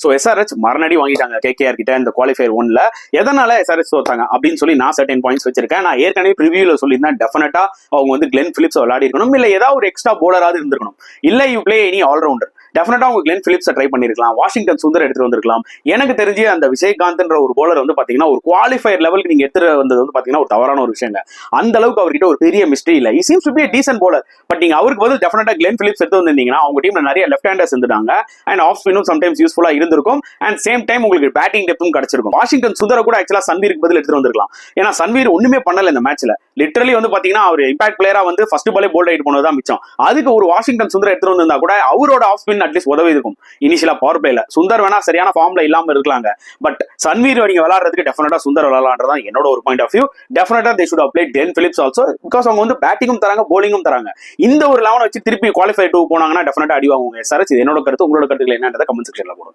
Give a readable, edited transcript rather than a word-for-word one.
So SRH மரணடி வாங்கிட்டாங்க KKR கிட்ட இந்த குவாலிஃபயர் 1ல. எதனால எஸ்ஆர்ஹெச் தோத்தாங்க அப்படின்னு சொல்லி நான் சர்டன் பாயிண்ட்ஸ் வச்சிருக்கேன். நான் ஏற்கனவே ப்ரிவியூல சொல்லியிருந்தேன், டெஃபினட்டா அவங்க வந்து கிளென் பிலிப்ஸ் விளையாடி இருக்கணும், இல்ல ஏதாவது ஒரு எக்ஸ்ட்ரா போலராவது இருந்திருக்கணும், இல்ல யூ பிளே எனி ஆல்ரவுண்டர். டெஃபினட்டா அவங்க கிளென் பிலிப்ஸை ட்ரை பண்ணிருக்கலாம், வாஷிங்டன் சுந்தர் எடுத்துட்டு வந்திருக்கலாம். எனக்கு தெரிஞ்சு அந்த விஜயகாந்த்ன்ற ஒரு போலர் வந்து பாத்தீங்கன்னா ஒரு குவாலிஃபயர் லெவலுக்கு நீங்க எடுத்துட்டு வந்தது வந்து பாத்தீங்கன்னா ஒரு தவறான ஒரு விஷயங்க. அந்த அளவுக்கு அவர்கிட்ட ஒரு பெரிய மிஸ்ட்ரி இல்ல. He seems to be a decent bowler. But நீங்க அவருக்கு பதில் டெஃபினட்டா கிளென் பிலிப்ஸ் எடுத்து வந்திருந்தீங்கன்னா அவங்க டீம்ல நிறைய லெஃப்ட் ஹேண்டர்ஸ் இருந்தாங்க, அண்ட் ஆஃப் ஸ்பின்னும் சம்டைம்ஸ் யூஸ்ஃபுல்லா இருந்திருக்கும், அண்ட் சேம் டைம் உங்களுக்கு பேட்டிங் டெப்த்தும் கிடைச்சிருக்கும். வாஷிங்டன் சுந்தர கூட ஆக்சுவலா சன்வீருக்கு பதில் எடுத்துட்டு வந்திருக்கலாம். ஏன்னா சன்வீர் ஒண்ணுமே பண்ணல இந்த மேட்ச்ல. லிட்டரலி வந்து பாத்தீங்கன்னா அவர் இம்பாக்ட் பிளேயரா வந்து ஃபர்ஸ்ட் பாலே போல்ட் ஆயிட்டு போனதுதான் மிச்சம். அதுக்கு ஒரு வாஷிங்டன் சுந்தர் எடுத்துட்டு வந்திருந்தா கூட அவரோட ஆஃப் ஸ்பின் அட்லீஸ்ட் உதவி இருக்கும் இனிஷியலா பவர் பிளேல. சுந்தர் வேணா சரியான ஃபார்ம்ல இல்லாம இருக்கலாங்க, பட் சன்வீர் நீங்க விளையாடுறதுக்கு டெஃபினட்டா சுந்தர் விளையாடுறதா என்னோட ஒரு பாயிண்ட் ஆஃப் வியூ. டெஃபினட்டா they should have played Glenn Phillips also, because அவங்க வந்து பேட்டிங்கும் தராங்க, போலிங்கும் தராங்க. இந்த ஒரு 11 வச்சு திருப்பி குவாலிஃபை 2 போனாங்கன்னா டெஃபினட்டா அடி வாங்குவாங்க. சரச், இது என்னோட கருத்து. உங்களோட கருத்துக்கள் என்னன்றதை கமெண்ட் செக்ஷன்ல போடுங்க.